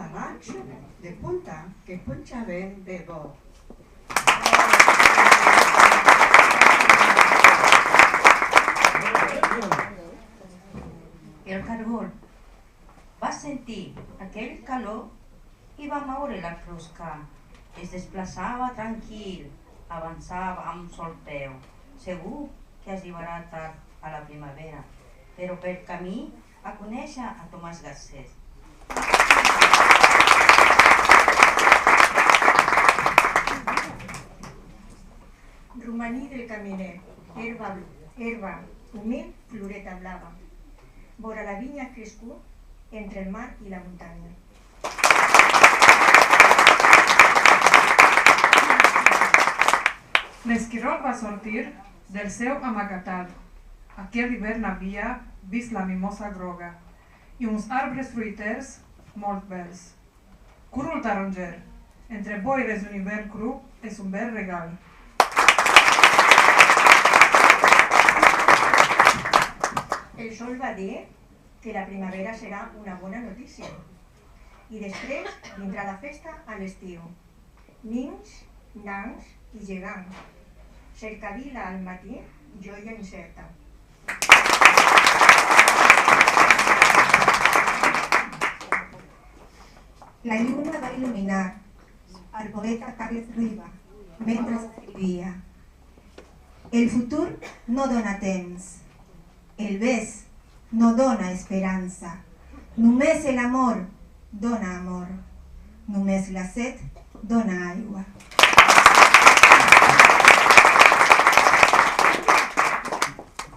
bagatxo de punta que punxa ben de bo. El carbó va sentir aquell calor i va moure la closca. Es desplaçava tranquil, avançava amb sol peu. Segur que arribarà tard a la primavera, però per camí a conèixer a Tomàs Garcés. Romaní del caminer, herba humil, floreta blava. Vora la vinya crescut entre el mar i la muntanya. L'esquirol va sortir del seu amagatal. Aquell hivern havia vist la mimosa groga i uns arbres fruiters molt bells. Curul taronger, entre boires d'un hivern cru, és un bel regal. El sol va dir que la primavera serà una bona notícia. I després vindrà la festa a l'estiu. Nins, nans i gegants. Cercavila al matí, joia incerta. La lluna va il·luminar al poeta Carles Riba mentre escrivia: el futur no dona temps, el bes no dona esperança, només l'amor dona amor, només la set dona aigua.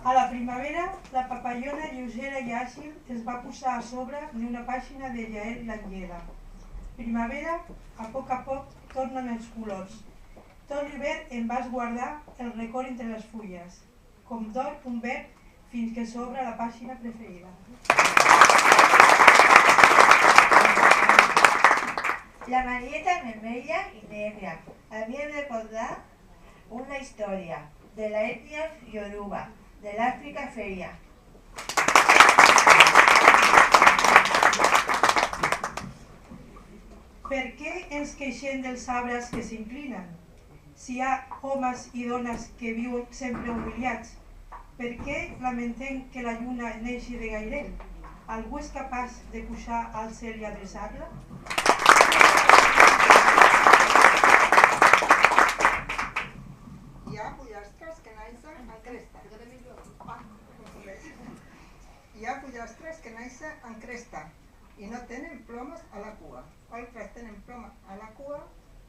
A la primavera, la papallona lleugera i àgil es va posar a sobre d'una pàgina de Yael Langeda. Primavera, a poc tornen els colors. Tot l'hivern em vas guardar el record entre les fulles, com d'or un verd fins que s'obre la pàgina preferida. La Marieta vermella i negra. A mi em recorda una història de l'ètnia Yoruba, de l'Àfrica Feria. Per què ens queixem dels arbres que s'inclinen? Si hi ha homes i dones que viuen sempre humiliats, per què lamentem que la lluna neixi de gairell? Algú és capaç de pujar al cel i adreçar-la? Hi ha pollastres que naixen en cresta. Hi ha pollastres que naixen en cresta i no tenen plomes a la cua. Altres tenen plomes a la cua,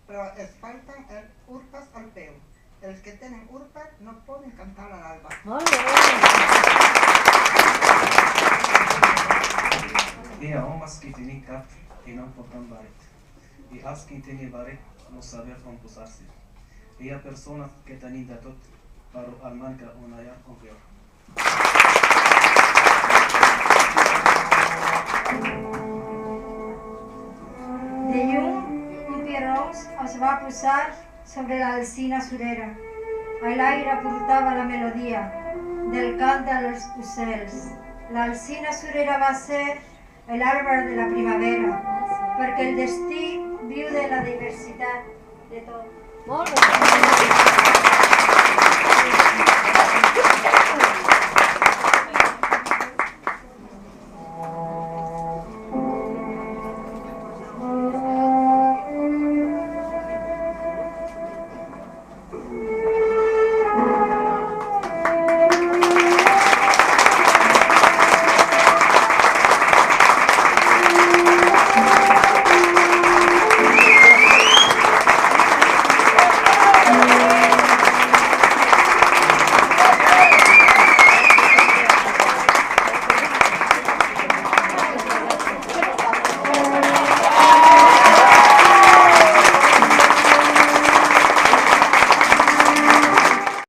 però es falten urpes al peu. Els que tenen urpes no poden cantar a l'alba. Hi ha homes que tenen cap i no porten barret. I els que tenen barret no saben on posar-se. Hi ha persones que tenen de tot, però el manca una llar on viure. De llum, un pierrons es va posar sobre l'alzina surera. A l'aire portava la melodia del cant dels ocells. L'alzina surera va ser l'arbre de la primavera, perquè el destí viu de la diversitat de tot. Molt bé.